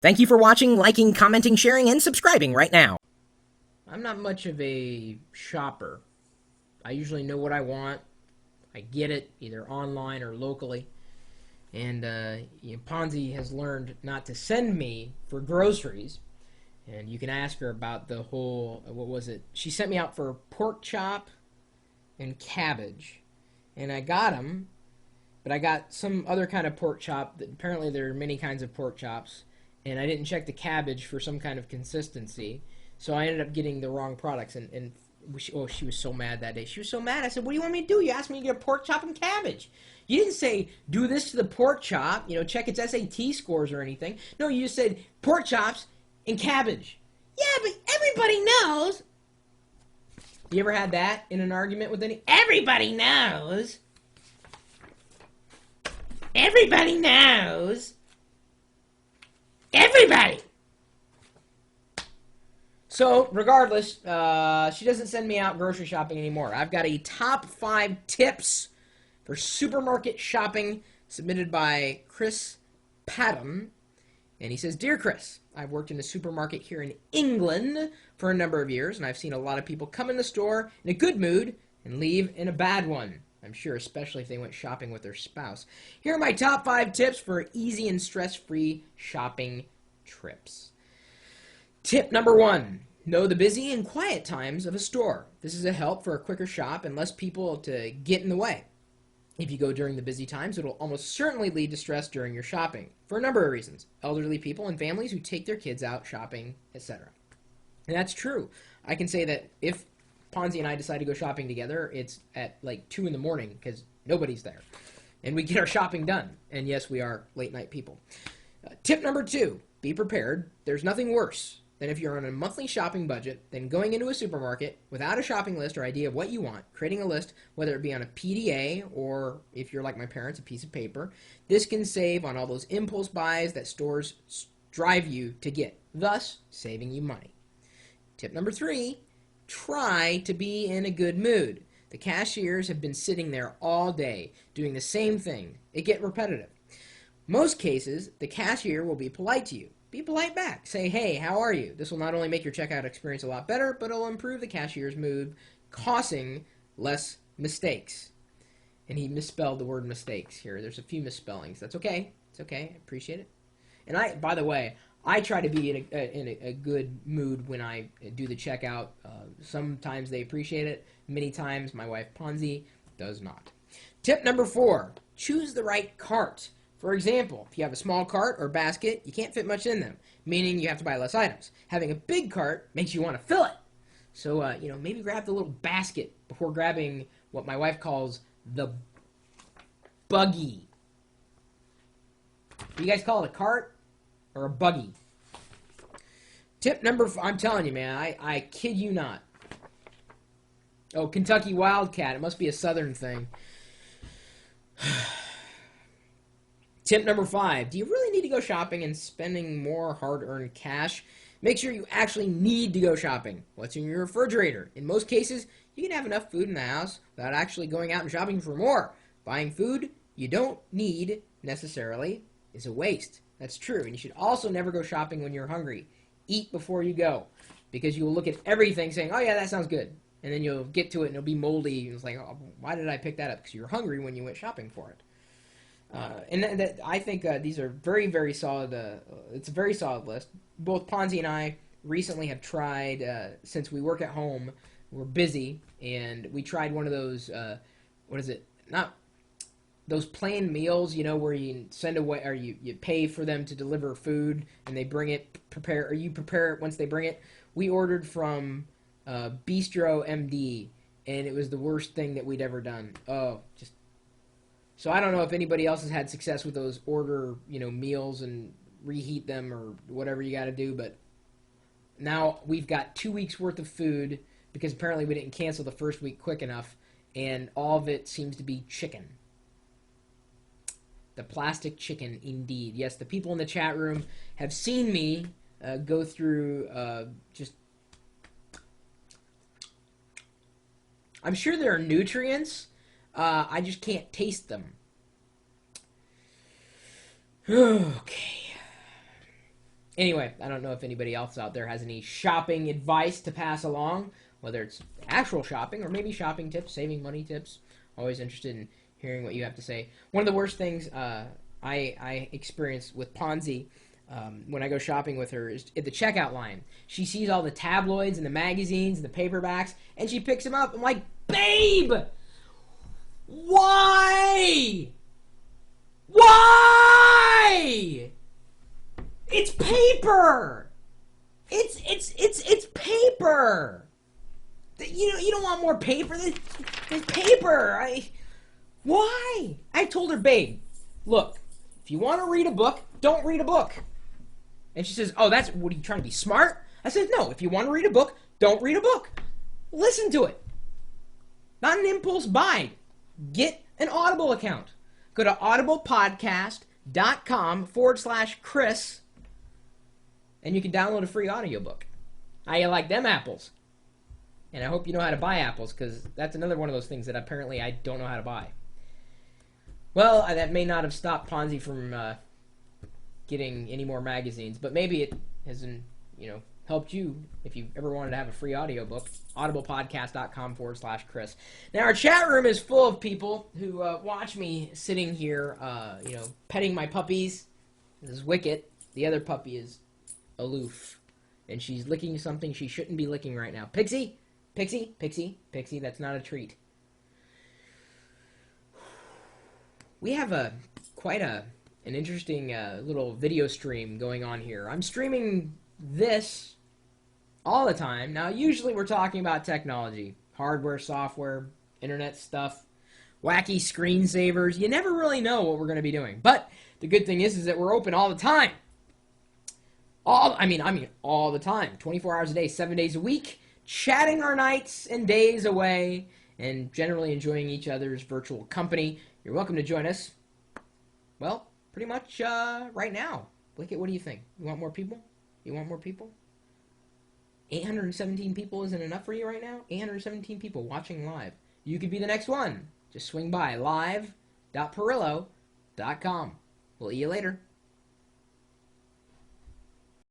Thank you for watching, liking, commenting, sharing, and subscribing right now. I'm not much of a shopper. I usually know what I want. I get it either online or locally. And Ponzi has learned not to send me for groceries. And you can ask her about the whole, what was it? She sent me out for pork chop and cabbage. And I got them, but I got some other kind of pork chop. Apparently there are many kinds of pork chops. And I didn't check the cabbage for some kind of consistency. So I ended up getting the wrong products. And she was so mad that day. She was so mad. I said, what do you want me to do? You asked me to get a pork chop and cabbage. You didn't say, do this to the pork chop, check its SAT scores or anything. No, you just said, pork chops and cabbage. Yeah, but everybody knows. You ever had that in an argument with any? Everybody knows. Everybody knows. Everybody. So, regardless, she doesn't send me out grocery shopping anymore. I've got a top 5 tips for supermarket shopping submitted by Chris Padham. And he says, Dear Chris, I've worked in a supermarket here in England for a number of years, and I've seen a lot of people come in the store in a good mood and leave in a bad one. I'm sure, especially if they went shopping with their spouse. Here are my top 5 tips for easy and stress-free shopping trips. Tip number 1. Know the busy and quiet times of a store. This is a help for a quicker shop and less people to get in the way. If you go during the busy times, it'll almost certainly lead to stress during your shopping, for a number of reasons. Elderly people and families who take their kids out shopping, etc. And that's true. I can say that if Ponzi and I decide to go shopping together, it's at like 2 in the morning because nobody's there. And we get our shopping done. And yes, we are late night people. Tip number 2, be prepared. There's nothing worse than if you're on a monthly shopping budget than going into a supermarket without a shopping list or idea of what you want, creating a list, whether it be on a PDA or, if you're like my parents, a piece of paper. This can save on all those impulse buys that stores drive you to get, thus saving you money. Tip number 3, try to be in a good mood. The cashiers have been sitting there all day doing the same thing. It gets repetitive. Most cases, the cashier will be polite to you. Be polite back. Say, hey, how are you? This will not only make your checkout experience a lot better, but it'll improve the cashier's mood, causing less mistakes. And he misspelled the word mistakes here. There's a few misspellings. That's okay. It's okay. I appreciate it. And by the way, I try to be in a good mood when I do the checkout. Sometimes they appreciate it. Many times my wife Ponzi does not. Tip number 4, choose the right cart. For example, if you have a small cart or basket, you can't fit much in them, meaning you have to buy less items. Having a big cart makes you want to fill it. So, maybe grab the little basket before grabbing what my wife calls the buggy. Do you guys call it a cart or a buggy? Tip number 5, I'm telling you, man, I kid you not. Oh, Kentucky Wildcat. It must be a southern thing. Tip number 5, do you really need to go shopping and spending more hard-earned cash? Make sure you actually need to go shopping. What's in your refrigerator? In most cases, you can have enough food in the house without actually going out and shopping for more. Buying food you don't need necessarily is a waste. That's true. And you should also never go shopping when you're hungry. Eat before you go, because you will look at everything saying, oh yeah, that sounds good. And then you'll get to it and it'll be moldy. And it's like, oh, why did I pick that up? Because you were hungry when you went shopping for it. I think these are very, very solid. It's a very solid list. Both Ponzi and I recently have tried, since we work at home, we're busy, and we tried one of those, what is it? Not those plain meals, where you send away, or you pay for them to deliver food, and they bring it, or you prepare it once they bring it. We ordered from Bistro MD, and it was the worst thing that we'd ever done. Oh, just... So I don't know if anybody else has had success with those order, meals and reheat them or whatever you got to do. But now we've got 2 weeks worth of food because apparently we didn't cancel the first week quick enough. And all of it seems to be chicken. The plastic chicken, indeed. Yes, the people in the chat room have seen me go through just... I'm sure there are nutrients. I just can't taste them. Okay. Anyway, I don't know if anybody else out there has any shopping advice to pass along, whether it's actual shopping or maybe shopping tips, saving money tips. Always interested in hearing what you have to say. One of the worst things I experience with Ponzi when I go shopping with her is at the checkout line. She sees all the tabloids and the magazines and the paperbacks, and she picks them up. I'm like, babe, why? Why? It's paper. It's paper. You don't want more paper. There's paper. Why? I told her, babe, look, if you want to read a book, don't read a book. And she says, oh, what are you trying to be smart? I said, no, if you want to read a book, don't read a book. Listen to it. Not an impulse buy. Get an Audible account. Go to audiblepodcast.com/Chris and you can download a free audiobook. How you like them apples? And I hope you know how to buy apples, because that's another one of those things that apparently I don't know how to buy. Well, that may not have stopped Ponzi from getting any more magazines, but maybe it has, helped you if you ever wanted to have a free audiobook. audiblepodcast.com/Chris. Now, our chat room is full of people who watch me sitting here, petting my puppies. This is Wicket. The other puppy is aloof, and she's licking something she shouldn't be licking right now. Pixie, that's not a treat. We have quite an interesting little video stream going on here. I'm streaming this all the time. Now, usually we're talking about technology, hardware, software, internet stuff, wacky screensavers. You never really know what we're going to be doing. But the good thing is that we're open all the time. All the time. 24 hours a day, 7 days a week, chatting our nights and days away, and generally enjoying each other's virtual company. You're welcome to join us. Well, pretty much right now. Wicket, what do you think? You want more people? 817 people isn't enough for you right now? 817 people watching live. You could be the next one. Just swing by live.pirillo.com. We'll see you later.